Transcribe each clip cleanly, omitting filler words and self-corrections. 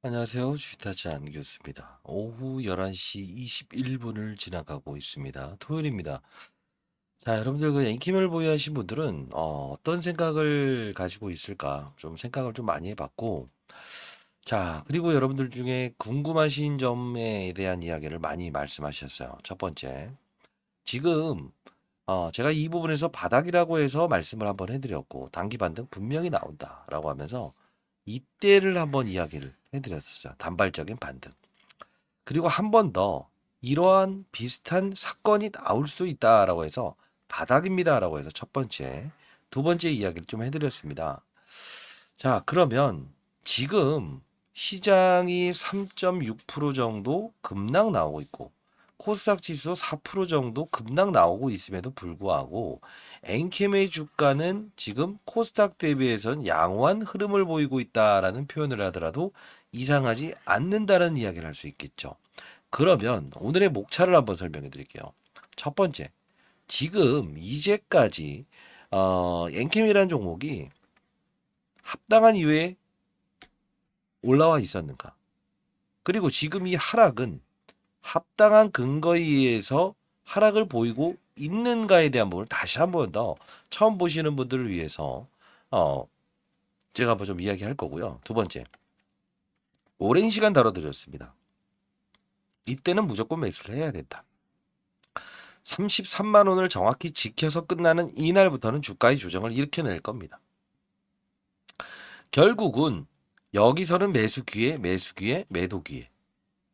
안녕하세요. 주타잔 교수입니다. 오후 11시 21분을 지나가고 있습니다. 토요일입니다. 자, 여러분들 그 엔킴을 보유하신 분들은 떤 생각을 가지고 있을까? 좀 생각을 좀 많이 해봤고, 자, 그리고 여러분들 중에 궁금하신 점에 대한 이야기를 많이 말씀하셨어요. 첫 번째, 지금 제가 이 부분에서 바닥이라고 해서 말씀을 한번 해드렸고, 단기 반등 분명히 나온다라고 하면서 이때를 한번 이야기를 해드렸었어요. 단발적인 반등. 그리고 한 번 더 이러한 비슷한 사건이 나올 수 있다라고 해서 바닥입니다라고 해서 첫 번째, 두 번째 이야기를 좀 해드렸습니다. 자, 그러면 지금 시장이 3.6% 정도 급락 나오고 있고 코스닥 지수 4% 정도 급락 나오고 있음에도 불구하고 엔캠의 주가는 지금 코스닥 대비해선 양호한 흐름을 보이고 있다라는 표현을 하더라도 이상하지 않는다는 이야기를 할 수 있겠죠. 그러면 오늘의 목차를 한번 설명해 드릴게요. 첫 번째, 지금 이제까지 엔캠이라는 종목이 합당한 이유에 올라와 있었는가? 그리고 지금 이 하락은 합당한 근거에 의해서 하락을 보이고 있는가에 대한 부분을 다시 한번 더 처음 보시는 분들을 위해서 어, 제가 한번 좀 이야기할 거고요. 두 번째, 오랜 시간 다뤄드렸습니다. 이때는 무조건 매수를 해야 된다. 33만 원을 정확히 지켜서 끝나는 이날부터는 주가의 조정을 일으켜낼 겁니다. 결국은 여기서는 매수 기회, 매수 기회, 매도 기회.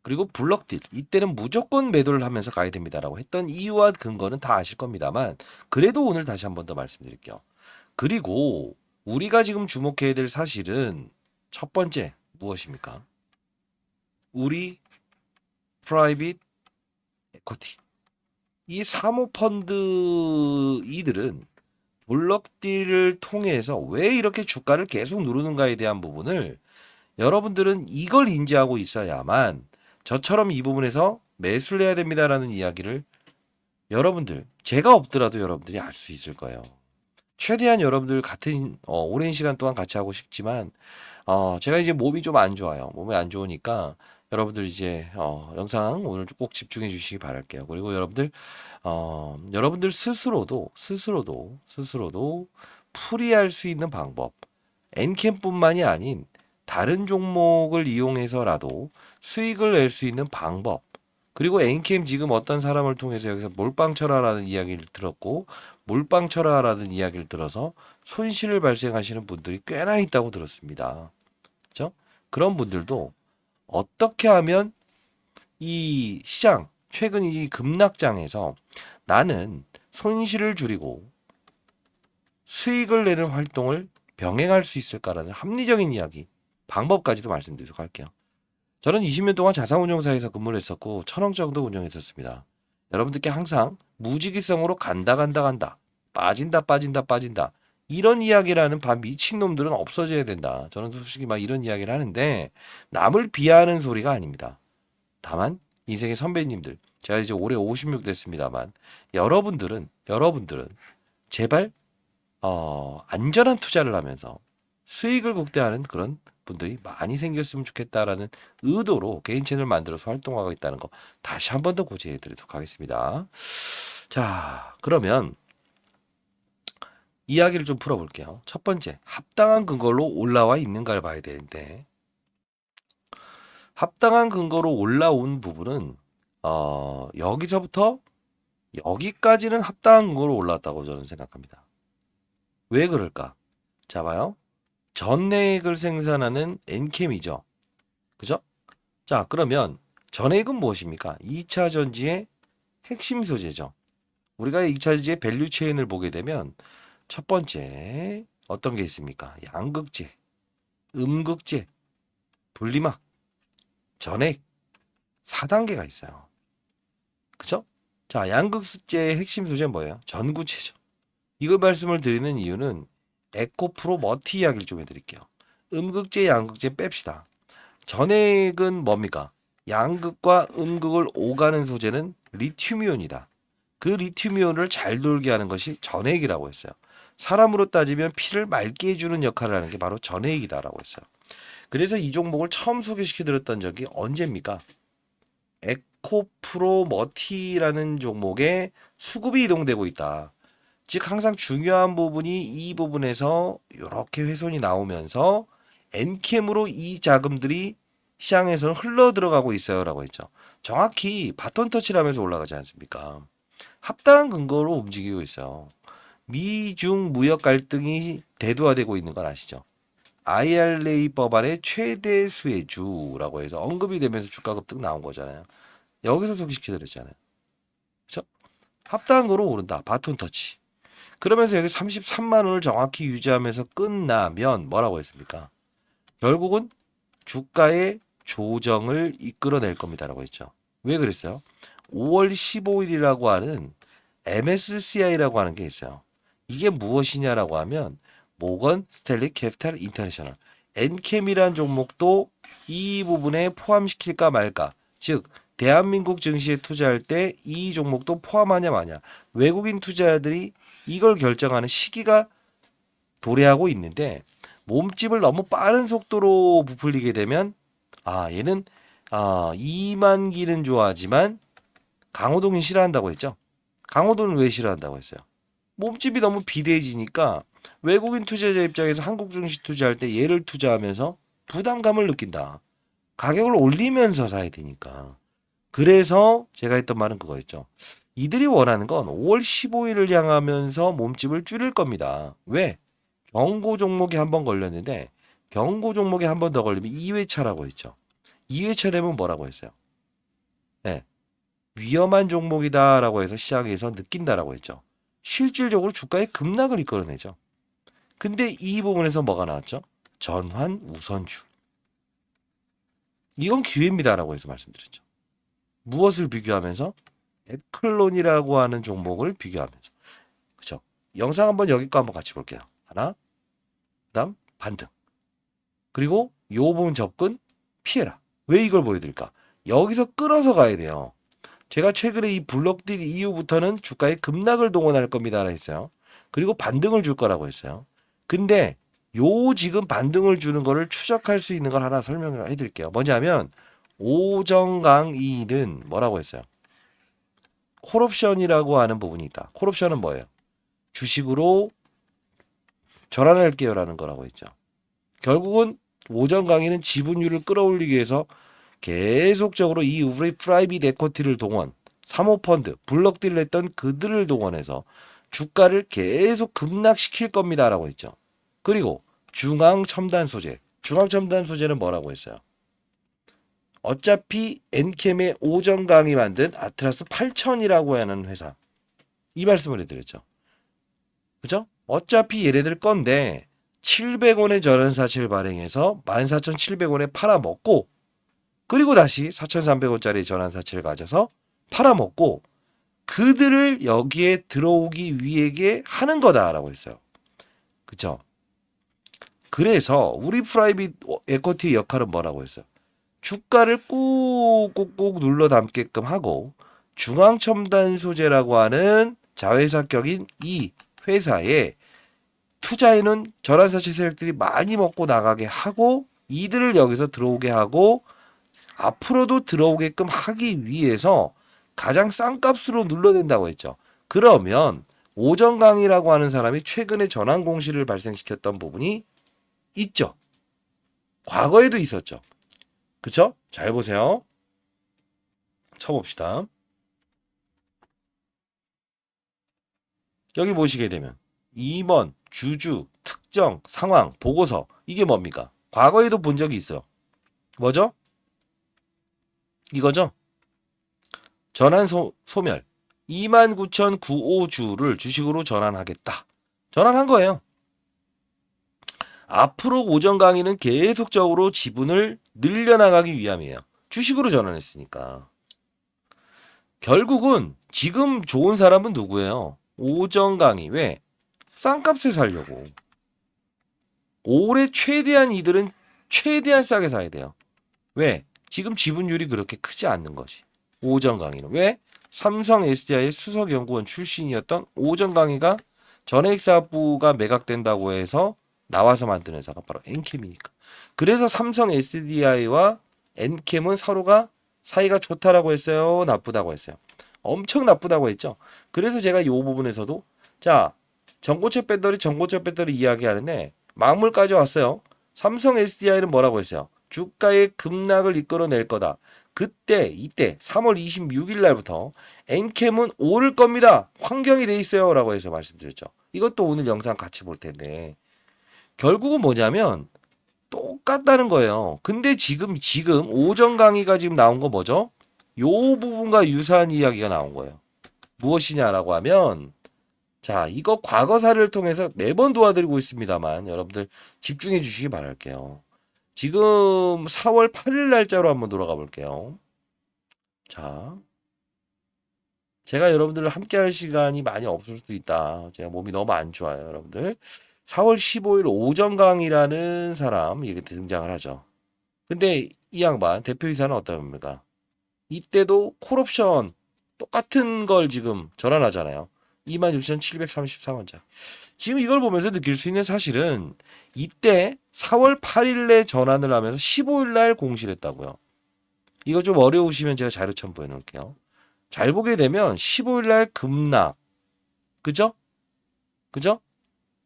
그리고 블럭딜 이때는 무조건 매도를 하면서 가야 됩니다라고 했던 이유와 근거는 다 아실 겁니다만 그래도 오늘 다시 한번 더 말씀드릴게요. 그리고 우리가 지금 주목해야 될 사실은 첫 번째 무엇입니까? 우리 프라이빗 에코티 이 사모펀드 이들은 블럭딜을 통해서 왜 이렇게 주가를 계속 누르는가에 대한 부분을 여러분들은 이걸 인지하고 있어야만 저처럼 이 부분에서 매수를 해야 됩니다라는 이야기를 여러분들 제가 없더라도 여러분들이 알 수 있을 거예요. 최대한 여러분들 같은 오랜 시간 동안 같이 하고 싶지만 제가 이제 몸이 좀 안 좋아요. 몸이 안 좋으니까 여러분들 이제 영상 오늘 꼭 집중해 주시기 바랄게요. 그리고 여러분들 스스로도 풀이할 수 있는 방법 엔캠뿐만이 아닌 다른 종목을 이용해서라도 수익을 낼 수 있는 방법 그리고 엔캠 지금 어떤 사람을 통해서 여기서 몰빵 쳐라라는 이야기를 들었고 몰빵 쳐라라는 이야기를 들어서 손실을 발생하시는 분들이 꽤나 있다고 들었습니다. 그렇죠? 그런 분들도 어떻게 하면 이 시장 최근 이 급락장에서 나는 손실을 줄이고 수익을 내는 활동을 병행할 수 있을까라는 합리적인 이야기, 방법까지도 말씀드리도록 할게요. 저는 20년 동안 자산운용사에서 근무를 했었고 1,000억 정도 운영했었습니다. 여러분들께 항상 무지기성으로 간다 빠진다 이런 이야기라는 반 미친놈들은 없어져야 된다. 저는 솔직히 막 이런 이야기를 하는데 남을 비하하는 소리가 아닙니다. 다만 인생의 선배님들 제가 이제 올해 56 됐습니다만 여러분들은 제발 안전한 투자를 하면서 수익을 극대화하는 그런 분들이 많이 생겼으면 좋겠다라는 의도로 개인 채널 만들어서 활동하고 있다는 거 다시 한 번 더 고지해 드리도록 하겠습니다. 자, 그러면 이야기를 좀 풀어볼게요. 첫 번째, 합당한 근거로 올라와 있는가를 봐야 되는데 합당한 근거로 올라온 부분은 여기서부터 여기까지는 합당한 근거로 올라왔다고 저는 생각합니다. 왜 그럴까? 자, 봐요. 전해액을 생산하는 엔캠이죠. 그죠? 자, 그러면 전해액은 무엇입니까? 2차 전지의 핵심 소재죠. 우리가 2차 전지의 밸류 체인을 보게 되면 첫 번째 어떤 게 있습니까? 양극재, 음극재, 분리막, 전해액 4단계가 있어요. 그죠? 자, 양극재의 핵심 소재는 뭐예요? 전구체죠. 이걸 말씀을 드리는 이유는 에코프로 머티 이야기를 좀 해드릴게요. 음극재, 양극재 뺍시다. 전액은 뭡니까? 양극과 음극을 오가는 소재는 리튬이온이다. 그 리튬이온을 잘 돌게 하는 것이 전액이라고 했어요. 사람으로 따지면 피를 맑게 해주는 역할을 하는 게 바로 전액이다라고 했어요. 그래서 이 종목을 처음 소개시켜드렸던 적이 언제입니까? 에코프로머티라는 종목에 수급이 이동되고 있다. 즉 항상 중요한 부분이 이 부분에서 이렇게 훼손이 나오면서 엔캠으로 이 자금들이 시장에서는 흘러 들어가고 있어요라고 했죠. 정확히 바톤 터치를 하면서 올라가지 않습니까? 합당한 근거로 움직이고 있어요. 미중 무역 갈등이 대두화되고 있는 건 아시죠? IRA 법안의 최대 수혜주라고 해서 언급이 되면서 주가 급등 나온 거잖아요. 여기서 소개시켜드렸잖아요. 그렇죠? 합당한 거로 오른다. 바톤 터치. 그러면서 여기 33만 원을 정확히 유지하면서 끝나면 뭐라고 했습니까? 결국은 주가의 조정을 이끌어낼 겁니다라고 했죠. 왜 그랬어요? 5월 15일이라고 하는 MSCI라고 하는 게 있어요. 이게 무엇이냐라고 하면 모건 스탠리 캐피탈 인터내셔널 엔캠이라는 종목도 이 부분에 포함시킬까 말까. 즉 대한민국 증시에 투자할 때 이 종목도 포함하냐 마냐. 외국인 투자자들이 이걸 결정하는 시기가 도래하고 있는데 몸집을 너무 빠른 속도로 부풀리게 되면 얘는 2만 기는 좋아하지만 강호동이 싫어한다고 했죠. 강호동은 왜 싫어한다고 했어요? 몸집이 너무 비대해지니까 외국인 투자자 입장에서 한국 증시 투자할 때 얘를 투자하면서 부담감을 느낀다. 가격을 올리면서 사야 되니까. 그래서 제가 했던 말은 그거였죠. 이들이 원하는 건 5월 15일을 향하면서 몸집을 줄일 겁니다. 왜? 경고 종목이 한 번 걸렸는데 경고 종목이 한 번 더 걸리면 2회차라고 했죠. 2회차 되면 뭐라고 했어요? 네. 위험한 종목이다라고 해서 시장에서 느낀다라고 했죠. 실질적으로 주가의 급락을 이끌어내죠. 근데 이 부분에서 뭐가 나왔죠? 전환 우선주. 이건 기회입니다라고 해서 말씀드렸죠. 무엇을 비교하면서? 앱클론이라고 하는 종목을 비교하면서. 그렇죠? 영상 한번 여기 거 한번 같이 볼게요. 하나, 그다음 반등. 그리고 요 부분 접근 피해라. 왜 이걸 보여드릴까? 여기서 끊어서 가야 돼요. 제가 최근에 이 블록딜 이후부터는 주가에 급락을 동원할 겁니다 했어요. 그리고 반등을 줄 거라고 했어요. 근데 요 지금 반등을 주는 거를 추적할 수 있는 걸 하나 설명을 해드릴게요. 뭐냐면 오정강이는 뭐라고 했어요? 콜옵션이라고 하는 부분이 있다. 콜옵션은 뭐예요? 주식으로 전환할게요라는 거라고 했죠. 결국은 오정강이는 지분율을 끌어올리기 위해서 계속적으로 이 우리 프라이빗 에코티를 동원, 사모펀드, 블록딜을 했던 그들을 동원해서 주가를 계속 급락시킬 겁니다라고 했죠. 그리고 중앙첨단 소재, 중앙첨단 소재는 뭐라고 했어요? 어차피 엔캠의 오정강이 만든 아트라스 8000이라고 하는 회사, 이 말씀을 해드렸죠. 그죠? 어차피 얘네들 건데 700원의 전환사채를 발행해서 14,700원에 팔아먹고 그리고 다시 4,300원짜리 전환사채를 가져서 팔아먹고 그들을 여기에 들어오기 위해 하는 거다라고 했어요. 그쵸? 그래서 우리 프라이빗 에코티의 역할은 뭐라고 했어요? 주가를 꾹꾹꾹 눌러 담게끔 하고 중앙첨단 소재라고 하는 자회사격인 이 회사에 투자에는 전환사채 세력들이 많이 먹고 나가게 하고 이들을 여기서 들어오게 하고 앞으로도 들어오게끔 하기 위해서 가장 싼 값으로 눌러낸다고 했죠. 그러면 오정강이라고 하는 사람이 최근에 전환 공시를 발생시켰던 부분이 있죠. 과거에도 있었죠. 그쵸? 잘 보세요. 쳐봅시다. 여기 보시게 되면 2번 주주, 특정, 상황, 보고서 이게 뭡니까? 과거에도 본 적이 있어요. 뭐죠? 이거죠? 전환 소멸 29,095주를 주식으로 전환하겠다. 전환한 거예요. 앞으로 오전 강의는 계속적으로 지분을 늘려나가기 위함이에요. 주식으로 전환했으니까. 결국은 지금 좋은 사람은 누구예요? 오전 강의. 왜? 싼 값에 살려고. 올해 최대한 이들은 최대한 싸게 사야 돼요. 왜? 지금 지분율이 그렇게 크지 않는 것이. 오전 강의는. 왜? 삼성 SDI의 수석연구원 출신이었던 오전 강의가 전액사업부가 매각된다고 해서 나와서 만든 회사가 바로 엔캠이니까. 그래서 삼성 SDI와 엔캠은 서로가 사이가 좋다라고 했어요? 나쁘다고 했어요? 엄청 나쁘다고 했죠. 그래서 제가 이 부분에서도 자, 전고체 배터리 이야기하는데 막물까지 왔어요. 삼성 SDI는 뭐라고 했어요? 주가의 급락을 이끌어낼 거다. 이때 3월 26일 날부터 엔캠은 오를 겁니다. 환경이 돼 있어요. 라고 해서 말씀드렸죠. 이것도 오늘 영상 같이 볼 텐데 결국은 뭐냐면 똑같다는 거예요. 근데 지금 오전 강의가 지금 나온 거 뭐죠? 요 부분과 유사한 이야기가 나온 거예요. 무엇이냐라고 하면 자, 이거 과거사를 통해서 매번 도와드리고 있습니다만 여러분들 집중해 주시기 바랄게요. 지금 4월 8일 날짜로 한번 돌아가 볼게요. 자, 제가 여러분들을 함께 할 시간이 많이 없을 수도 있다. 제가 몸이 너무 안 좋아요, 여러분들. 4월 15일 오전 강이라는 사람 이게 등장을 하죠. 근데 이 양반 대표이사는 어떤 겁니까? 이때도 콜옵션 똑같은 걸 지금 전환하잖아요. 26,733원짜리. 지금 이걸 보면서 느낄 수 있는 사실은 이때 4월 8일에 전환을 하면서 15일 날 공시를 했다고요. 이거 좀 어려우시면 제가 자료 첨부해 놓을게요. 잘 보게 되면 15일 날 급락. 그죠? 그죠?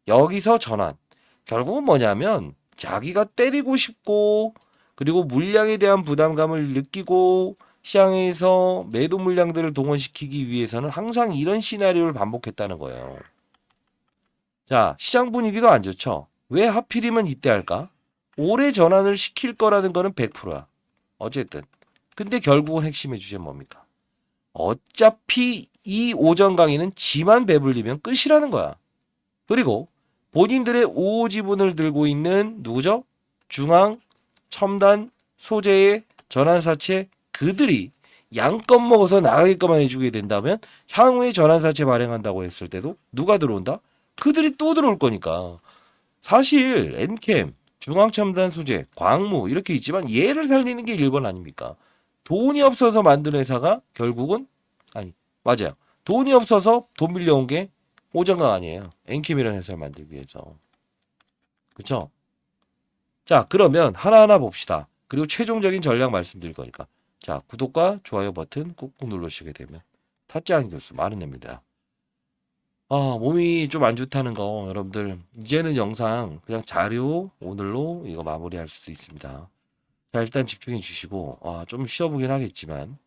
여기서 전환. 결국은 뭐냐면 자기가 때리고 싶고 그리고 물량에 대한 부담감을 느끼고 시장에서 매도 물량들을 동원시키기 위해서는 항상 이런 시나리오를 반복했다는 거예요. 자, 시장 분위기도 안 좋죠. 왜 하필이면 이때 할까? 올해 전환을 시킬 거라는 거는 100%야. 어쨌든. 근데 결국은 핵심의 주제 뭡니까? 어차피 이 오전 강의는 지만 배불리면 끝이라는 거야. 그리고 본인들의 우호 지분을 들고 있는 누구죠? 중앙, 첨단, 소재의 전환사채 그들이 양껏 먹어서 나가게끔 해주게 된다면 향후에 전환사채 발행한다고 했을 때도 누가 들어온다? 그들이 또 들어올 거니까. 사실 엔캠, 중앙첨단 소재, 광무 이렇게 있지만 얘를 살리는 게 1번 아닙니까? 돈이 없어서 만든 회사가 결국은 아니 맞아요. 돈이 없어서 돈 빌려온 게 오전강 아니에요. 엔캠이라는 회사를 만들기 위해서. 그쵸? 자, 그러면 하나하나 봅시다. 그리고 최종적인 전략 말씀드릴 거니까. 자, 구독과 좋아요 버튼 꾹꾹 눌러주시게 되면 타짜한 교수 많은 애입니다. 몸이 좀 안 좋다는 거 여러분들 이제는 영상 그냥 자료 오늘로 이거 마무리할 수도 있습니다. 자, 일단 집중해 주시고 좀 쉬어보긴 하겠지만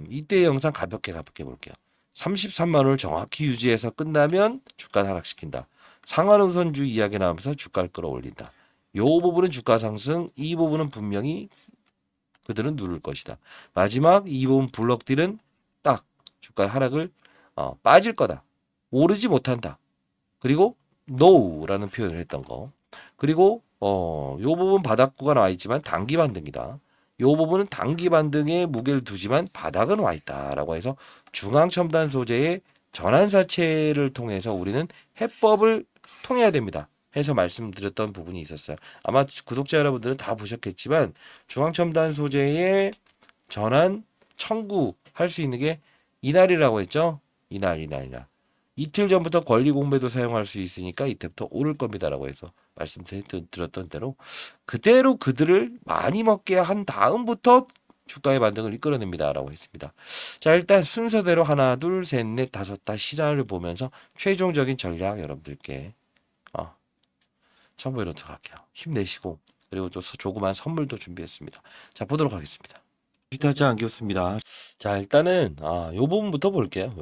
이때 영상 가볍게 볼게요. 33만 원을 정확히 유지해서 끝나면 주가 하락시킨다. 상한우선주 이야기 나오면서 주가를 끌어올린다. 요 부분은 주가 상승, 이 부분은 분명히 그들은 누를 것이다. 마지막 이 부분 블럭딜은 딱 주가 하락을 빠질 거다. 오르지 못한다. 그리고 no라는 표현을 했던 거. 그리고 요 부분 바닥구가 나와 있지만 단기 반등이다. 요 부분은 단기 반등에 무게를 두지만 바닥은 와 있다라고 해서 중앙 첨단 소재의 전환사채를 통해서 우리는 해법을 통해야 됩니다. 해서 말씀드렸던 부분이 있었어요. 아마 구독자 여러분들은 다 보셨겠지만 중앙 첨단 소재의 전환 청구할 수 있는 게 이날이라고 했죠. 이날. 이틀 전부터 권리 공매도 사용할 수 있으니까 이때부터 오를 겁니다라고 해서 말씀드렸던 대로 그대로 그들을 많이 먹게 한 다음부터 주가의 반등을 이끌어냅니다라고 했습니다. 자, 일단 순서대로 하나, 둘, 셋, 넷, 다섯 다 시장을 보면서 최종적인 전략 여러분들께 첨부해 놓도록 할게요. 힘내시고 그리고 또 조그만 선물도 준비했습니다. 자, 보도록 하겠습니다. 비타지 않겠습니다. 자, 일단은 요 부분부터 볼게요.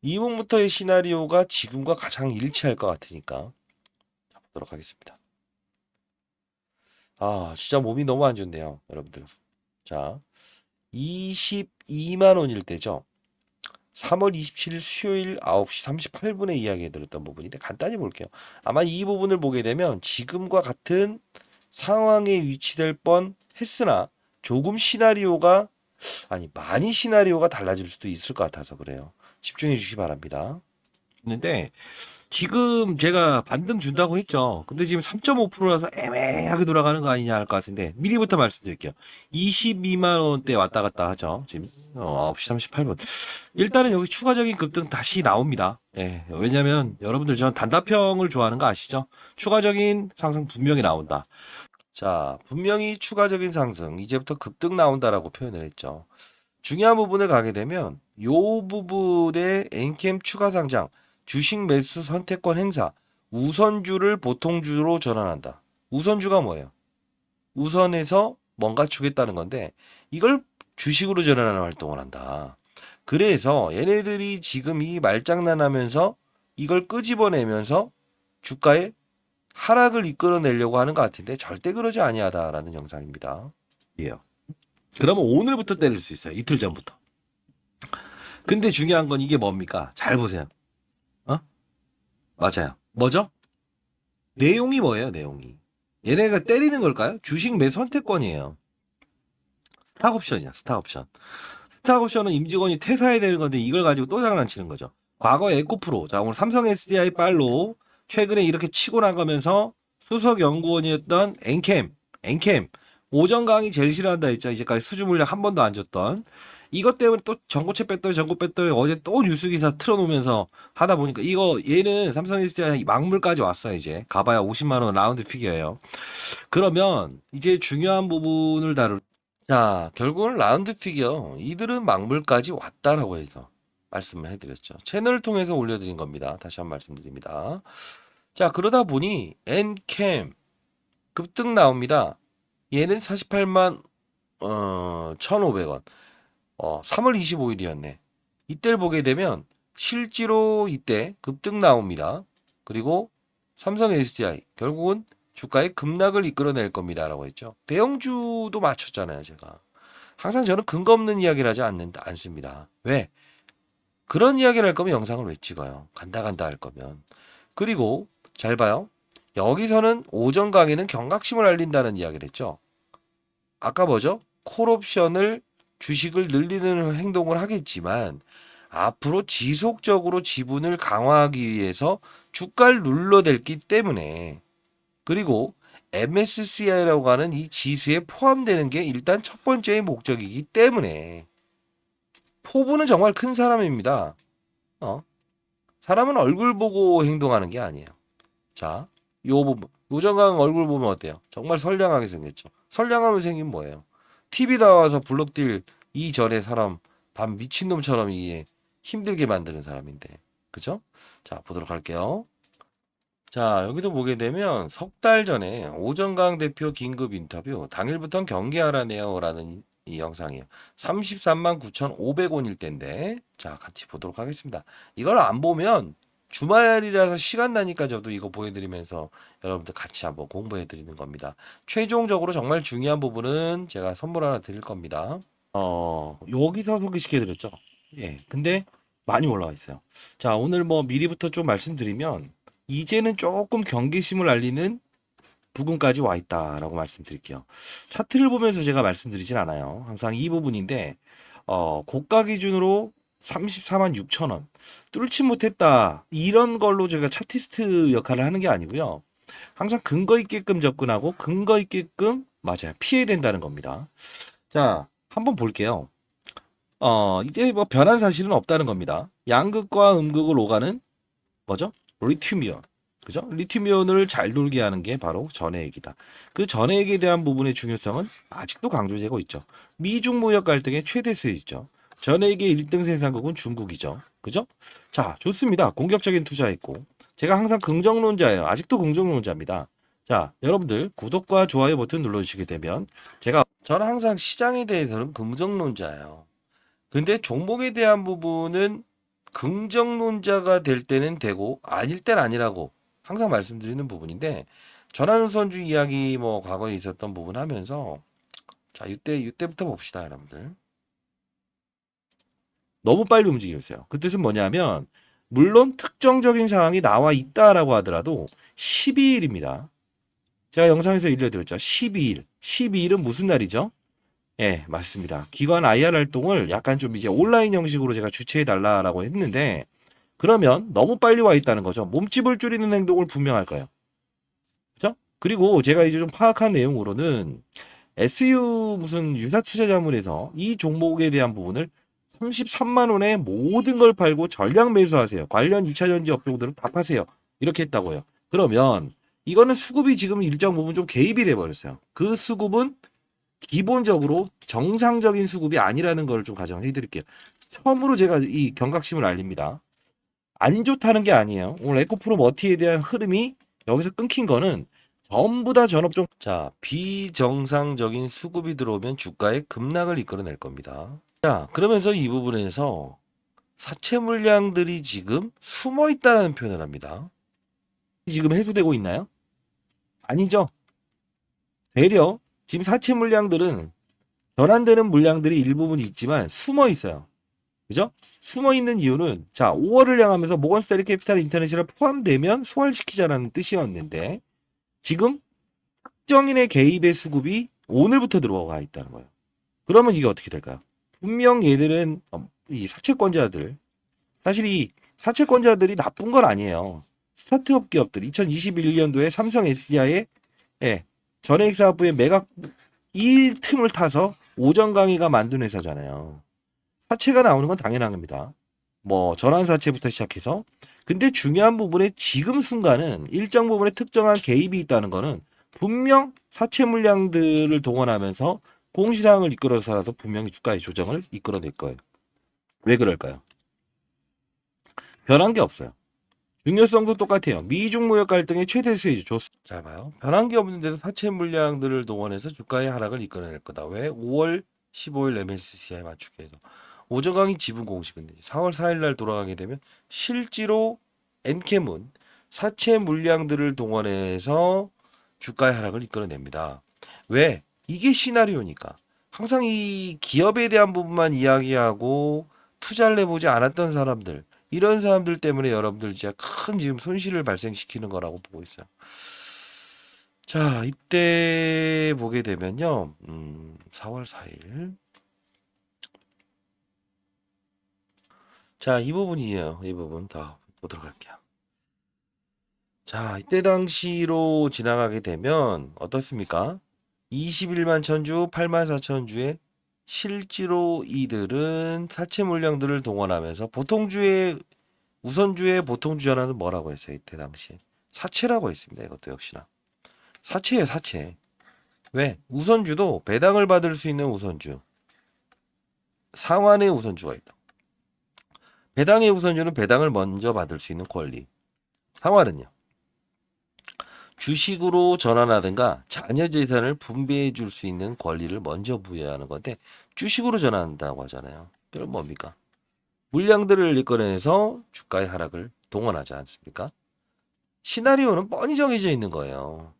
이 부분부터의 시나리오가 지금과 가장 일치할 것 같으니까 자, 보도록 하겠습니다. 진짜 몸이 너무 안 좋네요, 여러분들. 자, 22만 원일 때죠. 3월 27일 수요일 9시 38분에 이야기 드렸던 부분인데 간단히 볼게요. 아마 이 부분을 보게 되면 지금과 같은 상황에 위치될 뻔 했으나 조금 시나리오가 많이 시나리오가 달라질 수도 있을 것 같아서 그래요. 집중해 주시기 바랍니다. 있는데 지금 제가 반등 준다고 했죠. 근데 지금 3.5%라서 애매하게 돌아가는 거 아니냐 할 것 같은데 미리부터 말씀드릴게요. 22만 원대 왔다 갔다 하죠. 지금 9시 38분. 일단은 여기 추가적인 급등 다시 나옵니다. 예, 왜냐면 여러분들 저는 단답형을 좋아하는 거 아시죠? 추가적인 상승 분명히 나온다. 자, 분명히 추가적인 상승, 이제부터 급등 나온다라고 표현을 했죠. 중요한 부분을 가게 되면 요 부분에 엔캠 추가 상장, 주식 매수 선택권 행사, 우선주를 보통주로 전환한다. 우선주가 뭐예요? 우선에서 뭔가 주겠다는 건데 이걸 주식으로 전환하는 활동을 한다. 그래서 얘네들이 지금 이 말장난하면서 이걸 끄집어내면서 주가에 하락을 이끌어내려고 하는 것 같은데 절대 그러지 아니하다라는 영상입니다. 예. 그러면 오늘부터 때릴 수 있어요. 이틀 전부터. 근데 중요한 건 이게 뭡니까? 잘 보세요. 어? 맞아요. 뭐죠? 내용이 뭐예요, 내용이? 얘네가 때리는 걸까요? 주식 매 선택권이에요. 스탁옵션이야, 스탁옵션. 스탁옵션은 임직원이 퇴사해야 되는 건데 이걸 가지고 또 장난치는 거죠. 과거 에코프로, 자 오늘 삼성 SDI 빨로 최근에 이렇게 치고 나가면서 수석 연구원이었던 엔캠 오전 강의 제일 싫어한다 했죠. 이제까지 수주 물량 한 번도 안 줬던 이것 때문에 또 전고체 뺐더니 전고 뺐더니 어제 또 뉴스 기사 틀어놓으면서 하다 보니까 이거 얘는 삼성 SDI 막물까지 왔어요. 이제 가봐야 50만 원 라운드 피겨예요. 그러면 이제 중요한 부분을 다룰. 자, 결국은 라운드 피겨. 이들은 막물까지 왔다라고 해서 말씀을 해드렸죠. 채널을 통해서 올려드린 겁니다. 다시 한 번 말씀드립니다. 자, 그러다 보니 엔캠 급등 나옵니다. 얘는 48만 1,500원. 3월 25일이었네. 이때를 보게 되면 실제로 이때 급등 나옵니다. 그리고 삼성 SDI 결국은 주가의 급락을 이끌어낼 겁니다라고 했죠. 대형주도 맞췄잖아요, 제가. 항상 저는 근거 없는 이야기를 하지 않습니다. 왜? 그런 이야기를 할 거면 영상을 왜 찍어요? 간다 할 거면. 그리고 잘 봐요. 여기서는 오전 강의는 경각심을 알린다는 이야기를 했죠. 아까 뭐죠? 콜옵션을 주식을 늘리는 행동을 하겠지만 앞으로 지속적으로 지분을 강화하기 위해서 주가를 눌러댔기 때문에 그리고 MSCI라고 하는 이 지수에 포함되는 게 일단 첫 번째의 목적이기 때문에 포부는 정말 큰 사람입니다. 사람은 얼굴 보고 행동하는 게 아니에요. 자, 요 부분. 요정강 얼굴 보면 어때요? 정말 선량하게 생겼죠. 선량하면 생긴 뭐예요? TV 나와서 블록딜 이전에 사람 반 미친놈처럼 이게 힘들게 만드는 사람인데. 그죠? 자, 보도록 할게요. 자, 여기도 보게 되면 석 달 전에 오정강 대표 긴급 인터뷰 당일부터 경계하라네요 라는 이 영상이에요. 33만 9,500원일 때인데 자 같이 보도록 하겠습니다. 이걸 안 보면 주말이라서 시간 나니까 저도 이거 보여드리면서 여러분들 같이 한번 공부해 드리는 겁니다. 최종적으로 정말 중요한 부분은 제가 선물 하나 드릴 겁니다. 여기서 소개시켜 드렸죠. 예. 근데 많이 올라와 있어요. 자, 오늘 뭐 미리부터 좀 말씀드리면 이제는 조금 경계심을 알리는 부근까지 와 있다라고 말씀드릴게요. 차트를 보면서 제가 말씀드리진 않아요. 항상 이 부분인데 고가 기준으로 34만 6천 원 뚫지 못했다 이런 걸로 제가 차티스트 역할을 하는 게 아니고요. 항상 근거 있게끔 접근하고 근거 있게끔 맞아요. 피해야 된다는 겁니다. 자, 한번 볼게요. 이제 뭐 변한 사실은 없다는 겁니다. 양극과 음극을 오가는 뭐죠? 리튬이온. 그죠? 리튬이온을 잘 돌게 하는 게 바로 전해액이다. 그 전해액에 대한 부분의 중요성은 아직도 강조되고 있죠. 미중 무역 갈등의 최대 수혜이죠. 전해액의 1등 생산국은 중국이죠. 그죠? 자, 좋습니다. 공격적인 투자했고. 제가 항상 긍정론자예요. 아직도 긍정론자입니다. 자, 여러분들 구독과 좋아요 버튼 눌러주시게 되면 저는 항상 시장에 대해서는 긍정론자예요. 근데 종목에 대한 부분은 긍정론자가 될 때는 되고 아닐 땐 아니라고 항상 말씀드리는 부분인데 전환우선주 이야기 뭐 과거에 있었던 부분 하면서 자 이때부터 봅시다 여러분들. 너무 빨리 움직였어요. 그 뜻은 뭐냐면 물론 특정적인 상황이 나와 있다라고 하더라도 12일입니다. 제가 영상에서 일러드렸죠. 12일. 12일은 무슨 날이죠? 예, 맞습니다. 기관 IR 활동을 약간 좀 이제 온라인 형식으로 제가 주최해 달라라고 했는데 그러면 너무 빨리 와 있다는 거죠. 몸집을 줄이는 행동을 분명할까요? 그죠? 그리고 제가 이제 좀 파악한 내용으로는 SU 무슨 유사투자자문에서 이 종목에 대한 부분을 33만 원에 모든 걸 팔고 전량 매수하세요. 관련 2차전지 업종들은 다 파세요. 이렇게 했다고요. 그러면 이거는 수급이 지금 일정 부분 좀 개입이 돼 버렸어요. 그 수급은 기본적으로 정상적인 수급이 아니라는 걸 좀 가정해 드릴게요. 처음으로 제가 이 경각심을 알립니다. 안 좋다는 게 아니에요. 오늘 에코프로 머티에 대한 흐름이 여기서 끊긴 거는 전부 다 전업종. 자, 비정상적인 수급이 들어오면 주가의 급락을 이끌어낼 겁니다. 자, 그러면서 이 부분에서 사채 물량들이 지금 숨어 있다는 표현을 합니다. 지금 해소되고 있나요? 아니죠. 되려 지금 사채 물량들은 전환되는 물량들이 일부분 있지만 숨어 있어요. 그죠? 숨어 있는 이유는 자 5월을 향하면서 모건스탠리 캐피탈 인터내셔널 포함되면 소화시키자라는 뜻이었는데 지금 특정인의 개입의 수급이 오늘부터 들어와 있다는 거예요. 그러면 이게 어떻게 될까요? 분명 얘들은 이 사채권자들 사실 이 사채권자들이 나쁜 건 아니에요. 스타트업 기업들 2021년도에 삼성 SDI의 전액사업부의 매각 이 틈을 타서 오전 강의가 만든 회사잖아요. 사채가 나오는 건 당연한 겁니다. 뭐 전환 사채부터 시작해서 근데 중요한 부분에 지금 순간은 일정 부분에 특정한 개입이 있다는 거는 분명 사채 물량들을 동원하면서 공시상을 이끌어서라도 분명히 주가의 조정을 이끌어낼 거예요. 왜 그럴까요? 변한 게 없어요. 중요성도 똑같아요. 미중 무역 갈등의 최대 수혜주 좋습니다. 잘 봐요. 변한 게 없는데도 사채 물량들을 동원해서 주가의 하락을 이끌어낼 거다. 왜? 5월 15일 MSCI 맞추기 해서 오전 강의 지분 공식은 4월 4일 날 돌아가게 되면 실제로 엔캠은 사채 물량들을 동원해서 주가의 하락을 이끌어냅니다. 왜? 이게 시나리오니까. 항상 이 기업에 대한 부분만 이야기하고 투자를 해보지 않았던 사람들, 이런 사람들 때문에 여러분들 진짜 큰 지금 손실을 발생시키는 거라고 보고 있어요. 자, 이때 보게 되면요. 4월 4일. 자, 이 부분이에요. 이 부분 더 보도록 할게요. 자, 이때 당시로 지나가게 되면 어떻습니까? 21만 천주, 8만 4천 주의 실제로 이들은 사채 물량들을 동원하면서 보통주의 우선주의 보통주 전환은 뭐라고 했어요? 이때 당시에 사채라고 했습니다. 이것도 역시나 사채예요, 사채. 왜? 우선주도 배당을 받을 수 있는 우선주, 상환의 우선주가 있다. 배당의 우선주는 배당을 먼저 받을 수 있는 권리. 상환은요? 주식으로 전환하든가 자녀 재산을 분배해 줄 수 있는 권리를 먼저 부여하는 건데 주식으로 전환한다고 하잖아요. 그럼 뭡니까? 물량들을 이끌어내서 주가의 하락을 동원하지 않습니까? 시나리오는 뻔히 정해져 있는 거예요.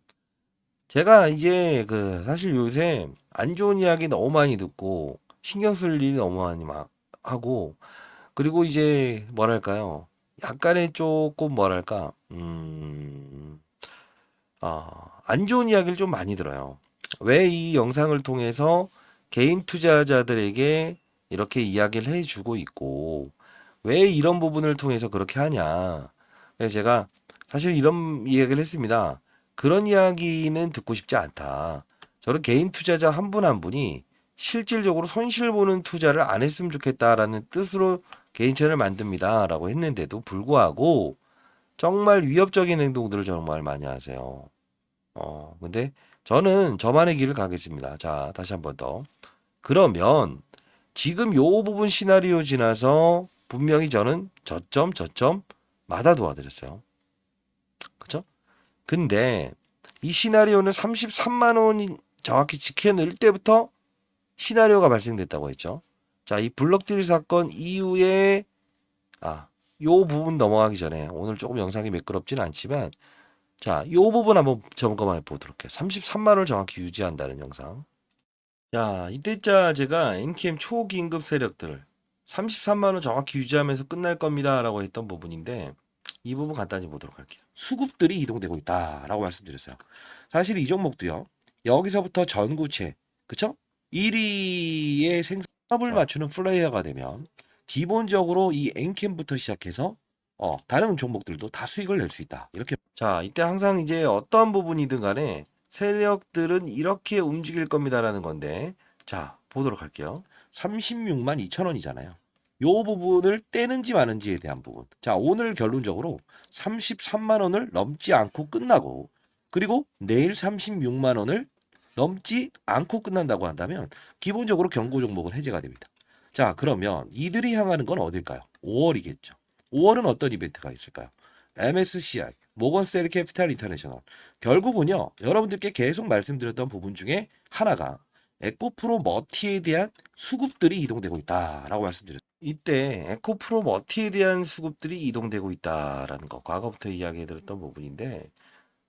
제가 이제 그 사실 요새 안 좋은 이야기 너무 많이 듣고 신경 쓸 일이 너무 많이 막 하고 그리고 이제 뭐랄까요? 약간의 조금 뭐랄까 안 좋은 이야기를 좀 많이 들어요. 왜 이 영상을 통해서 개인 투자자들에게 이렇게 이야기를 해주고 있고, 왜 이런 부분을 통해서 그렇게 하냐. 그래서 제가 사실 이런 이야기를 했습니다. 그런 이야기는 듣고 싶지 않다. 저는 개인 투자자 한 분 한 분이 실질적으로 손실 보는 투자를 안 했으면 좋겠다라는 뜻으로 개인 채널을 만듭니다. 라고 했는데도 불구하고 정말 위협적인 행동들을 정말 많이 하세요. 근데 저는 저만의 길을 가겠습니다. 자, 다시 한번 더. 그러면 지금 요 부분 시나리오 지나서 분명히 저는 저점마다 도와드렸어요. 그쵸? 근데 이 시나리오는 33만 원이 정확히 지켜낼 때부터 시나리오가 발생됐다고 했죠. 자, 이 블록딜 사건 이후에 요 부분 넘어가기 전에 오늘 조금 영상이 매끄럽진 않지만 자, 이 부분 한번 점검해 보도록 해요. 33만 원을 정확히 유지한다는 영상. 자, 이때자 제가 NTM 초긴급 세력들 33만 원 정확히 유지하면서 끝날 겁니다라고 했던 부분인데 이 부분 간단히 보도록 할게요. 수급들이 이동되고 있다라고 말씀드렸어요. 사실 이 종목도요. 여기서부터 전구체, 그쵸? 1위의 생산을 맞추는 플레이어가 되면 기본적으로 이 엔캠부터 시작해서 다른 종목들도 다 수익을 낼 수 있다. 이렇게. 자, 이때 항상 이제 어떠한 부분이든 간에 세력들은 이렇게 움직일 겁니다라는 건데, 자, 보도록 할게요. 36만 2천 원이잖아요. 요 부분을 떼는지 마는지에 대한 부분. 자, 오늘 결론적으로 33만 원을 넘지 않고 끝나고, 그리고 내일 36만 원을 넘지 않고 끝난다고 한다면 기본적으로 경고 종목은 해제가 됩니다. 자, 그러면 이들이 향하는 건 어딜까요? 5월이겠죠. 5월은 어떤 이벤트가 있을까요? MSCI, 모건스탠리 캐피탈 인터내셔널. 결국은요, 여러분들께 계속 말씀드렸던 부분 중에 하나가 에코프로 머티에 대한 수급들이 이동되고 있다라고 말씀드렸죠. 이때 에코프로 머티에 대한 수급들이 이동되고 있다라는 거, 과거부터 이야기해드렸던 부분인데,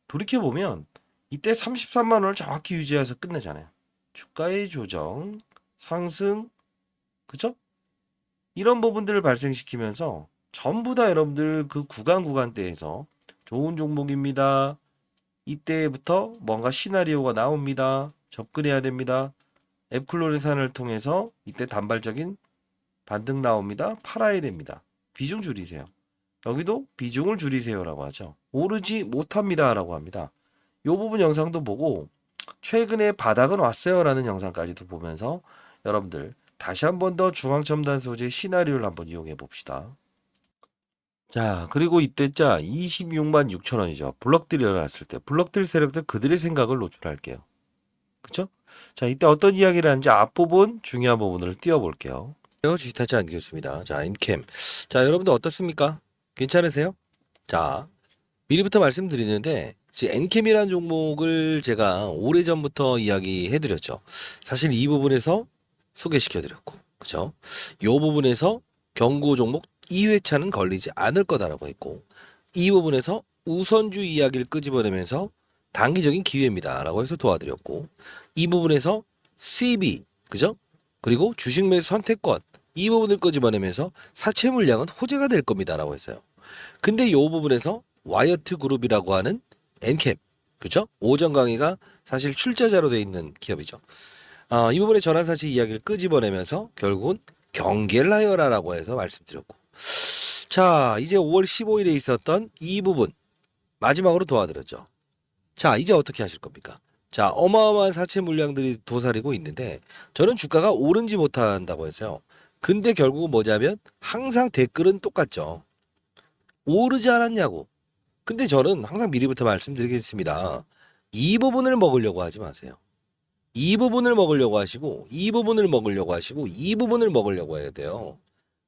돌이켜보면 이때 33만 원을 정확히 유지해서 끝내잖아요. 주가의 조정, 상승, 그죠? 이런 부분들을 발생시키면서 전부 다 여러분들 그 구간대에서 좋은 종목입니다. 이때부터 뭔가 시나리오가 나옵니다. 접근해야 됩니다. 앱클로레산을 통해서 이때 단발적인 반등 나옵니다. 팔아야 됩니다. 비중 줄이세요. 여기도 비중을 줄이세요라고 하죠. 오르지 못합니다라고 합니다. 이 부분 영상도 보고 최근에 바닥은 왔어요라는 영상까지도 보면서 여러분들 다시 한 번 더 중앙첨단 소재 시나리오를 한번 이용해 봅시다. 자, 그리고 이때 자 26만 6천 원이죠. 블럭들이 일어났을 때 블럭들 세력들 그들의 생각을 노출할게요. 그쵸? 자, 이때 어떤 이야기를 하는지 앞부분 중요한 부분을 띄워볼게요. 주식타지 않겠습니다. 자, 인캠. 자, 여러분들 어떻습니까? 괜찮으세요? 자, 미리부터 말씀드리는데 엔캠이라는 종목을 제가 오래전부터 이야기해드렸죠. 사실 이 부분에서 소개시켜드렸고, 그죠? 이 부분에서 경고 종목 2회차는 걸리지 않을 거다라고 했고, 이 부분에서 우선주 이야기를 끄집어내면서 단기적인 기회입니다라고 해서 도와드렸고, 이 부분에서 CB, 그죠? 그리고 주식 매수 선택권 이 부분을 끄집어내면서 사채 물량은 호재가 될 겁니다라고 했어요. 근데 이 부분에서 와이어트 그룹이라고 하는 엔캠, 그죠? 오전 강의가 사실 출자자로 돼 있는 기업이죠. 이 부분에 전환사실 이야기를 끄집어내면서 결국은 경계를 하여라라고 해서 말씀드렸고, 자, 이제 5월 15일에 있었던 이 부분 마지막으로 도와드렸죠. 자, 이제 어떻게 하실 겁니까? 자, 어마어마한 사채 물량들이 도사리고 있는데 저는 주가가 오르지 못한다고 했어요. 근데 결국은 뭐냐면 항상 댓글은 똑같죠. 오르지 않았냐고. 근데 저는 항상 미리부터 말씀드리겠습니다. 이 부분을 먹으려고 하지 마세요. 이 부분을 먹으려고 하시고, 이 부분을 먹으려고 하시고, 이 부분을 먹으려고 해야 돼요.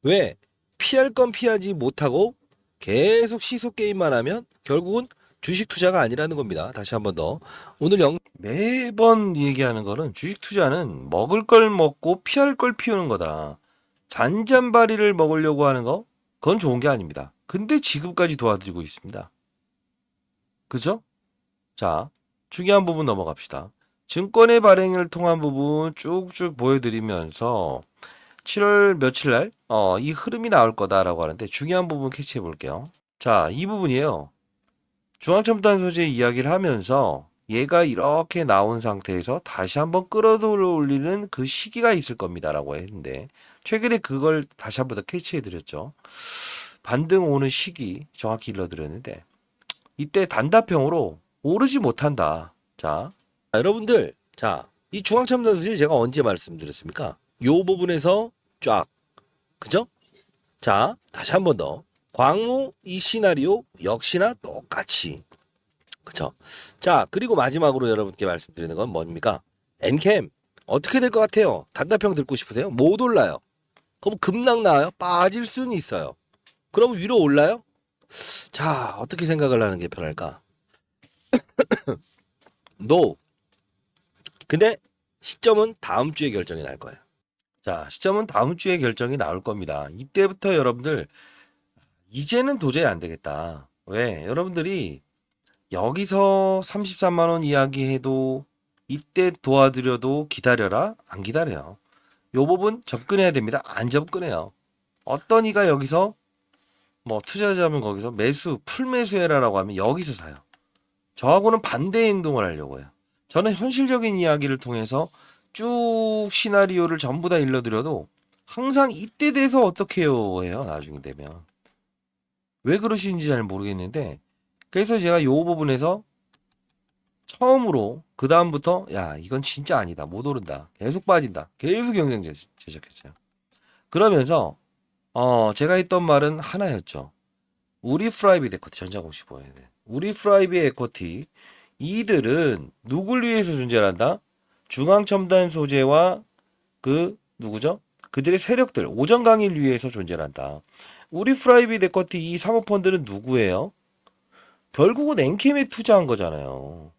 왜? 피할 건 피하지 못하고 계속 시속 게임만 하면 결국은 주식 투자가 아니라는 겁니다. 다시 한번 더. 오늘 매번 얘기하는 거는 주식 투자는 먹을 걸 먹고 피할 걸 피우는 거다. 잔잔바리를 먹으려고 하는 거, 그건 좋은 게 아닙니다. 근데 지금까지 도와드리고 있습니다. 그죠? 자, 중요한 부분 넘어갑시다. 증권의 발행을 통한 부분 쭉쭉 보여드리면서 7월 며칠 날, 이 흐름이 나올 거다라고 하는데 중요한 부분 캐치해 볼게요. 자, 이 부분이에요. 중앙첨단 소재 이야기를 하면서 얘가 이렇게 나온 상태에서 다시 한번 끌어들여 올리는 그 시기가 있을 겁니다라고 했는데 최근에 그걸 다시 한번 더 캐치해 드렸죠. 반등 오는 시기 정확히 일러드렸는데 이때 단답형으로 오르지 못한다. 자, 여러분들, 자, 이 중앙첨단 소재 제가 언제 말씀드렸습니까? 요 부분에서 쫙, 그죠? 자, 다시 한번 더. 광무 이 시나리오 역시나 똑같이, 그죠? 자, 그리고 마지막으로 여러분께 말씀드리는 건 뭡니까? 엔캠 어떻게 될 것 같아요? 단답형 듣고 싶으세요? 못 올라요. 그럼 급락 나와요? 빠질 수는 있어요. 그럼 위로 올라요? 자, 어떻게 생각을 하는 게 편할까? No. 근데 시점은 다음 주에 결정이 날 거예요. 자, 시점은 다음 주에 결정이 나올 겁니다. 이때부터 여러분들 이제는 도저히 안 되겠다. 왜? 여러분들이 여기서 33만 원 이야기해도 이때 도와드려도 기다려라? 안 기다려요. 요 부분 접근해야 됩니다. 안 접근해요. 어떤 이가 여기서 뭐 투자자면 거기서 매수, 풀매수해라라고 하면 여기서 사요. 저하고는 반대 행동을 하려고 해요. 저는 현실적인 이야기를 통해서 쭉 시나리오를 전부 다 일러드려도 항상 이때 돼서 어떻게 해요 해요. 나중에 되면. 왜 그러시는지 잘 모르겠는데, 그래서 제가 이 부분에서 처음으로 그 다음부터 야 이건 진짜 아니다, 못 오른다, 계속 빠진다, 계속 영상 제작했어요. 그러면서 제가 했던 말은 하나였죠. 우리 프라이빗 에쿼티 전자공시 보여야 돼. 우리 프라이빗 에쿼티 이들은 누굴 위해서 존재한다? 중앙첨단 소재와 그 누구죠? 그들의 세력들 오전 강의를 위해서 존재한다. 우리 프라이빗 에쿼티 이 사모펀드는 누구예요? 결국은 엔캠에 투자한 거잖아요.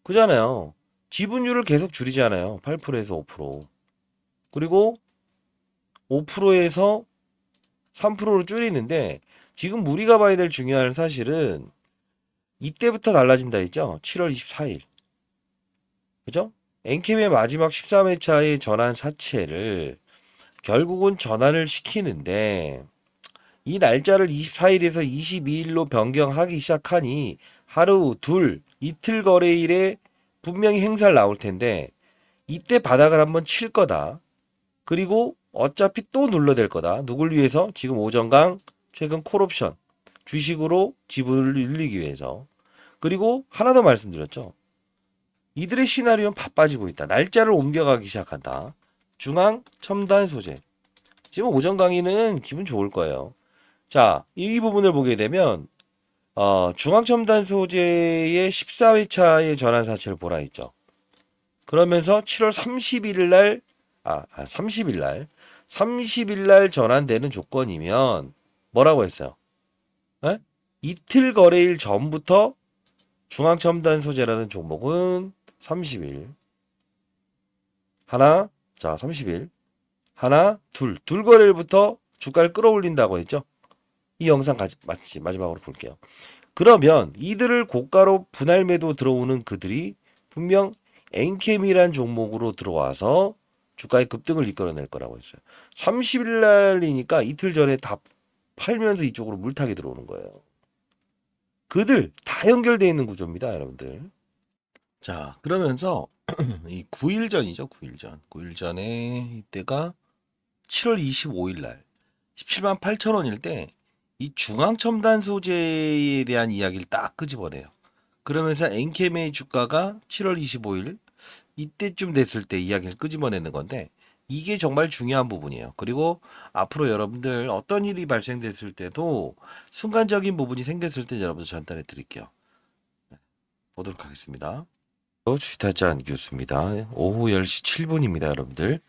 그잖아요. 지분율을 계속 줄이잖아요. 8%에서 5%. 그리고 5%에서 3%로 줄이는데 지금 우리가 봐야 될 중요한 사실은 이때부터 달라진다 했죠. 7월 24일. 그죠? 엔캠의 마지막 13회차의 전환 사채를 결국은 전환을 시키는데 이 날짜를 24일에서 22일로 변경하기 시작하니 하루, 둘, 이틀 거래일에 분명히 행사를 나올 텐데 이때 바닥을 한번 칠 거다. 그리고 어차피 또 눌러댈 거다. 누굴 위해서? 지금 오전강 최근 콜옵션 주식으로 지분을 늘리기 위해서. 그리고 하나 더 말씀드렸죠. 이들의 시나리오는 바빠지고 있다. 날짜를 옮겨가기 시작한다. 중앙 첨단 소재. 지금 오전 강의는 기분 좋을 거예요. 자, 이 부분을 보게 되면 중앙 첨단 소재의 14회차의 전환 사채를 보라 했죠. 그러면서 7월 30일 날 30일 날 전환되는 조건이면 뭐라고 했어요? 에? 이틀 거래일 전부터 중앙 첨단 소재라는 종목은 30일 하나, 자 30일 하나, 둘 거래일부터 주가를 끌어올린다고 했죠. 이 영상 마지막으로 볼게요. 그러면 이들을 고가로 분할 매도 들어오는 그들이 분명 엔캠이란 종목으로 들어와서 주가의 급등을 이끌어낼 거라고 했어요. 30일 날이니까 이틀 전에 다 팔면서 이쪽으로 물타기 들어오는 거예요. 그들 다 연결되어 있는 구조입니다, 여러분들. 자, 그러면서 이 9일 전이죠, 9일 전. 9일 전에 이때가 7월 25일 날 17만 8천 원일 때 이 중앙첨단 소재에 대한 이야기를 딱 끄집어내요. 그러면서 엔캠의 주가가 7월 25일 이때쯤 됐을 때 이야기를 끄집어내는 건데 이게 정말 중요한 부분이에요. 그리고 앞으로 여러분들 어떤 일이 발생됐을 때도 순간적인 부분이 생겼을 때 여러분들 전달해 드릴게요. 보도록 하겠습니다. 주식타짜 교수입니다. 오후 10시 7분입니다, 여러분들.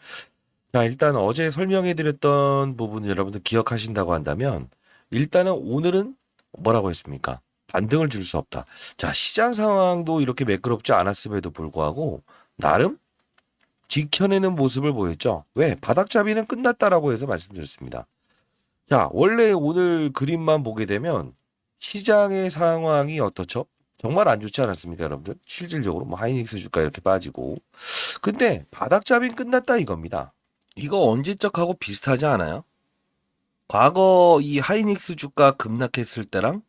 자, 일단 어제 설명해 드렸던 부분 여러분들 기억하신다고 한다면 일단은 오늘은 뭐라고 했습니까? 반등을 줄 수 없다. 자, 시장 상황도 이렇게 매끄럽지 않았음에도 불구하고 나름 지켜내는 모습을 보였죠. 왜? 바닥잡이는 끝났다라고 해서 말씀드렸습니다. 자, 원래 오늘 그림만 보게 되면 시장의 상황이 어떻죠? 정말 안 좋지 않았습니까, 여러분들? 실질적으로 뭐 하이닉스 주가 이렇게 빠지고. 근데 바닥잡이는 끝났다 이겁니다. 이거 언제적하고 비슷하지 않아요? 과거 이 하이닉스 주가 급락했을 때랑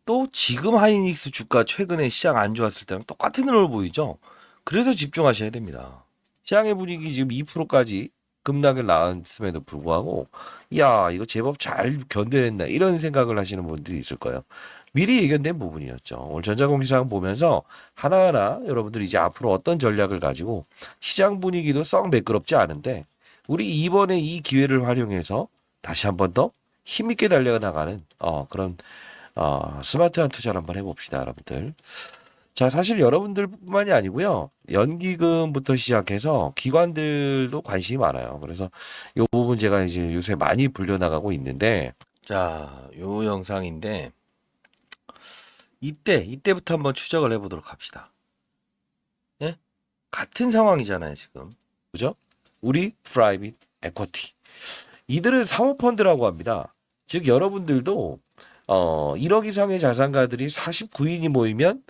또 지금 하이닉스 주가 최근에 시장 안 좋았을 때랑 똑같은 흐름을 보이죠. 그래서 집중하셔야 됩니다. 시장의 분위기 지금 2%까지 급락을 나왔음에도 불구하고 야 이거 제법 잘 견뎌냈나 이런 생각을 하시는 분들이 있을 거예요. 미리 예견된 부분이었죠. 오늘 전자공시장 보면서 하나하나 여러분들이 이제 앞으로 어떤 전략을 가지고 시장 분위기도 썩 매끄럽지 않은데 우리 이번에 이 기회를 활용해서 다시 한 번 더 힘있게 달려나가는 그런 스마트한 투자를 한번 해봅시다, 여러분들. 자, 사실 여러분들뿐만이 아니고요. 연기금부터 시작해서 기관들도 관심이 많아요. 그래서 이 부분 제가 이제 요새 많이 불려나가고 있는데, 자, 요 영상인데 이때부터 한번 추적을 해보도록 합시다. 예? 같은 상황이잖아요, 지금. 그죠? 우리 프라이빗 에쿼티. 이들은 사모펀드라고 합니다. 즉 여러분들도 1억 이상의 자산가들이 49인이 모이면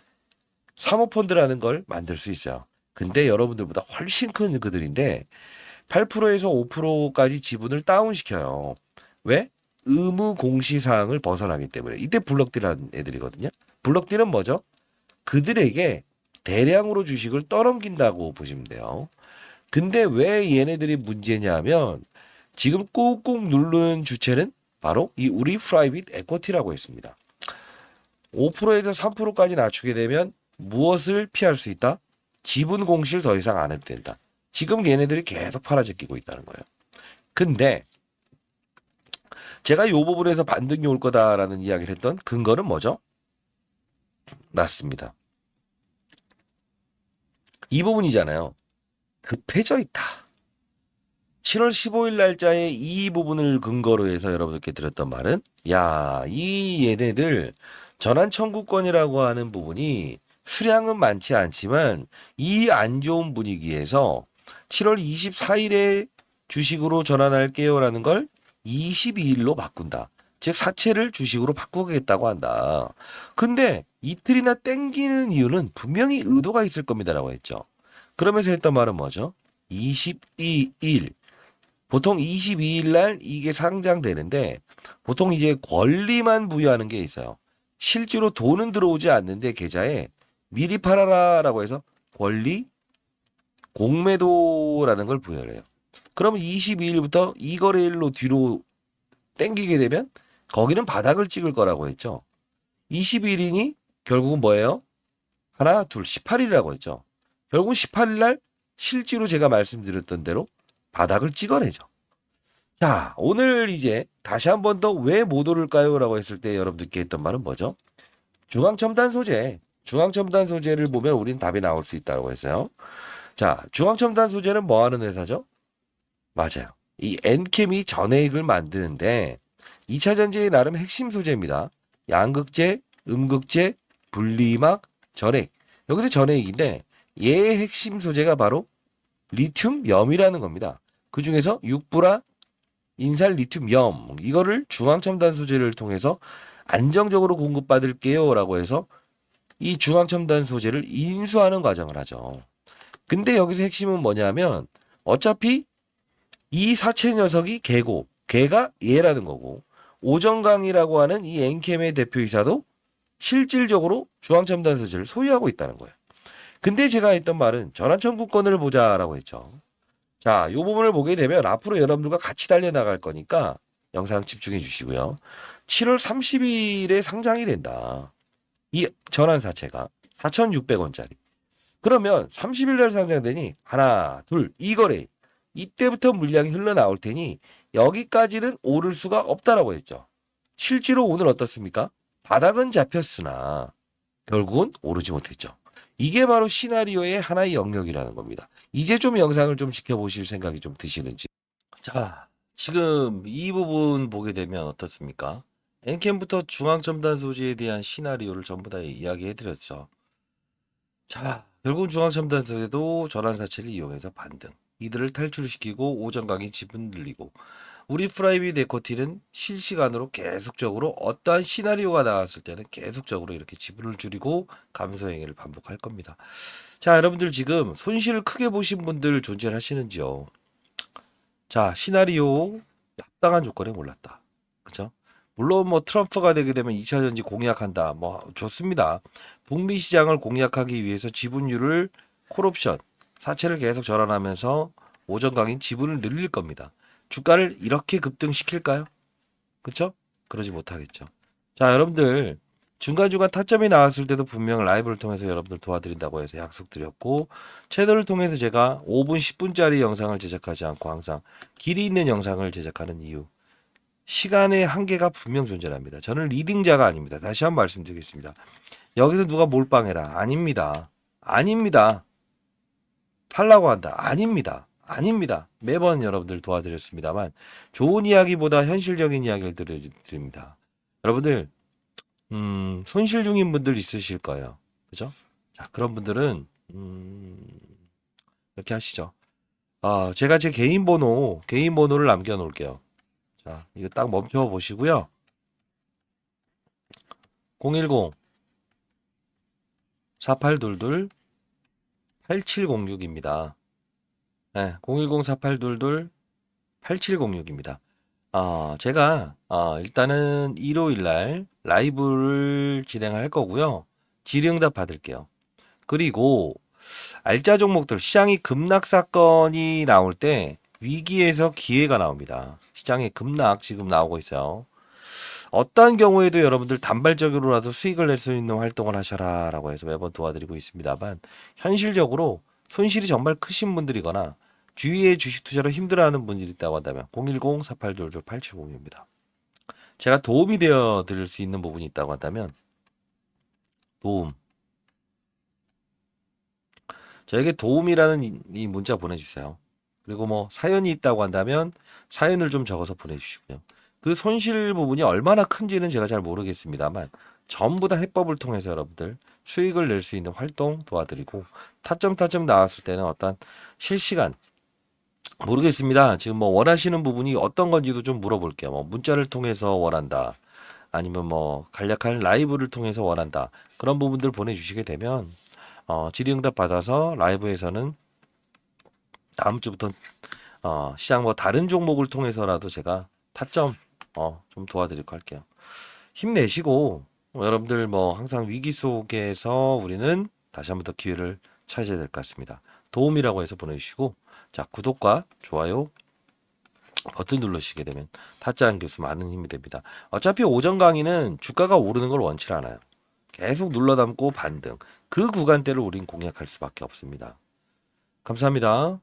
사모펀드라는 걸 만들 수 있어요. 근데 여러분들보다 훨씬 큰 그들인데 8%에서 5%까지 지분을 다운시켜요. 왜? 의무 공시사항을 벗어나기 때문에. 이때 블럭디라는 애들이거든요. 블럭디는 뭐죠? 그들에게 대량으로 주식을 떠넘긴다고 보시면 돼요. 근데 왜 얘네들이 문제냐 하면 지금 꾹꾹 누른 주체는 바로 이 우리 프라이빗 에쿼티라고 했습니다. 5%에서 3%까지 낮추게 되면 무엇을 피할 수 있다? 지분 공시를 더 이상 안 해도 된다. 지금 얘네들이 계속 팔아제끼고 있다는 거예요. 근데 제가 이 부분에서 반등이 올 거다라는 이야기를 했던 근거는 뭐죠? 맞습니다. 이 부분이잖아요. 급해져 있다. 7월 15일 날짜에 이 부분을 근거로 해서 여러분들께 드렸던 말은 야, 이 얘네들 전환 청구권이라고 하는 부분이 수량은 많지 않지만 이 안 좋은 분위기에서 7월 24일에 주식으로 전환할게요라는 걸 22일로 바꾼다. 즉 사채를 주식으로 바꾸겠다고 한다. 근데 이틀이나 땡기는 이유는 분명히 의도가 있을 겁니다라고 했죠. 그러면서 했던 말은 뭐죠? 22일. 보통 22일 날 이게 상장되는데 보통 이제 권리만 부여하는 게 있어요. 실제로 돈은 들어오지 않는데 계좌에 미리 팔아라라고 해서 권리 공매도라는 걸 부여를 해요. 그러면 22일부터 이 거래일로 뒤로 땡기게 되면 거기는 바닥을 찍을 거라고 했죠. 22일이니 결국은 뭐예요? 하나, 둘, 18일이라고 했죠. 결국은 18일 날 실제로 제가 말씀드렸던 대로 바닥을 찍어내죠. 자, 오늘 이제 다시 한 번 더 왜 못 오를까요? 라고 했을 때 여러분들께 했던 말은 뭐죠? 중앙첨단 소재. 중앙첨단 소재를 보면 우리는 답이 나올 수 있다고 했어요. 자, 중앙첨단 소재는 뭐 하는 회사죠? 맞아요. 이 엔캠이 전해액을 만드는데 2차 전지의 나름 핵심 소재입니다. 양극재, 음극재, 분리막, 전해액. 여기서 전해액인데 얘의 핵심 소재가 바로 리튬염이라는 겁니다. 그 중에서 육부라 인살 리튬염 이거를 중앙첨단 소재를 통해서 안정적으로 공급받을게요 라고 해서 이 중앙첨단 소재를 인수하는 과정을 하죠. 근데 여기서 핵심은 뭐냐면 어차피 이 사채 녀석이 걔고 걔가 얘라는 거고 오정강이라고 하는 이 엔캠의 대표이사도 실질적으로 중앙첨단 소재를 소유하고 있다는 거예요. 근데 제가 했던 말은 전환청구권을 보자라고 했죠. 자, 이 부분을 보게 되면 앞으로 여러분들과 같이 달려나갈 거니까 영상 집중해 주시고요. 7월 30일에 상장이 된다. 이 전환사채가 4,600원짜리. 그러면 30일 날 상장되니 하나, 둘, 이 거래. 이때부터 물량이 흘러나올 테니 여기까지는 오를 수가 없다라고 했죠. 실제로 오늘 어떻습니까? 바닥은 잡혔으나 결국은 오르지 못했죠. 이게 바로 시나리오의 하나의 영역이라는 겁니다. 이제 좀 영상을 좀 지켜보실 생각이 좀 드시는지. 자, 지금 이 부분 보게 되면 어떻습니까? 엔캠부터 중앙첨단 소재에 대한 시나리오를 전부 다 이야기해드렸죠. 자, 결국 중앙첨단 소재도 전환사채를 이용해서 반등. 이들을 탈출시키고 오전강의 지분 늘리고 우리 프라이빗 에쿼티는 실시간으로 계속적으로 어떠한 시나리오가 나왔을 때는 계속적으로 이렇게 지분을 줄이고 감소 행위를 반복할 겁니다. 자, 여러분들 지금 손실을 크게 보신 분들 존재하시는지요? 자, 시나리오 합당한 조건에 올랐다. 그죠? 물론 뭐 트럼프가 되게 되면 2차 전지 공약한다. 뭐 좋습니다. 북미 시장을 공략하기 위해서 지분율을 콜옵션, 사채를 계속 절환하면서 오전강인 지분을 늘릴 겁니다. 주가를 이렇게 급등시킬까요? 그렇죠? 그러지 못하겠죠. 자, 여러분들 중간중간 타점이 나왔을 때도 분명 라이브를 통해서 여러분들 도와드린다고 해서 약속드렸고 채널을 통해서 제가 5분, 10분짜리 영상을 제작하지 않고 항상 길이 있는 영상을 제작하는 이유. 시간의 한계가 분명 존재합니다. 저는 리딩자가 아닙니다. 다시 한번 말씀드리겠습니다. 여기서 누가 몰빵해라. 아닙니다. 아닙니다. 팔라고 한다. 아닙니다. 아닙니다. 매번 여러분들 도와드렸습니다만 좋은 이야기보다 현실적인 이야기를 드립니다. 여러분들 손실 중인 분들 있으실 거예요. 그죠? 자, 그런 분들은 이렇게 하시죠. 제가 제 개인 번호를 남겨 놓을게요. 자, 이거 딱 멈춰 보시고요. 010 4822 8706입니다. 네, 010-4822 8706입니다. 제가 일단은 일요일 날 라이브를 진행할 거고요. 질의응답 받을게요. 그리고 알짜 종목들 시장이 급락 사건이 나올 때 위기에서 기회가 나옵니다. 시장의 급락 지금 나오고 있어요. 어떠한 경우에도 여러분들 단발적으로라도 수익을 낼 수 있는 활동을 하셔라 라고 해서 매번 도와드리고 있습니다만, 현실적으로 손실이 정말 크신 분들이거나 주위에 주식 투자로 힘들어하는 분들이 있다고 한다면 010-4822-8706입니다. 제가 도움이 되어 드릴 수 있는 부분이 있다고 한다면 도움, 저에게 도움이라는 이 문자 보내주세요. 그리고 뭐 사연이 있다고 한다면 사연을 좀 적어서 보내주시고요. 그 손실 부분이 얼마나 큰지는 제가 잘 모르겠습니다만 전부 다 해법을 통해서 여러분들 수익을 낼 수 있는 활동 도와드리고, 타점 나왔을 때는 어떤 실시간, 모르겠습니다. 지금 뭐 원하시는 부분이 어떤 건지도 좀 물어볼게요. 뭐 문자를 통해서 원한다, 아니면 뭐 간략한 라이브를 통해서 원한다, 그런 부분들 보내주시게 되면 질의응답 받아서 라이브에서는 다음 주부터 시장 뭐 다른 종목을 통해서라도 제가 타점 좀 도와드리고 할게요. 힘내시고, 여러분들 뭐 항상 위기 속에서 우리는 다시 한번 더 기회를 찾아야 될 것 같습니다. 도움이라고 해서 보내주시고, 자, 구독과 좋아요 버튼 누르시게 되면 타짜한 교수 많은 힘이 됩니다. 어차피 오전 강의는 주가가 오르는 걸 원치 않아요. 계속 눌러 담고 반등, 그 구간대를 우린 공략할 수밖에 없습니다. 감사합니다.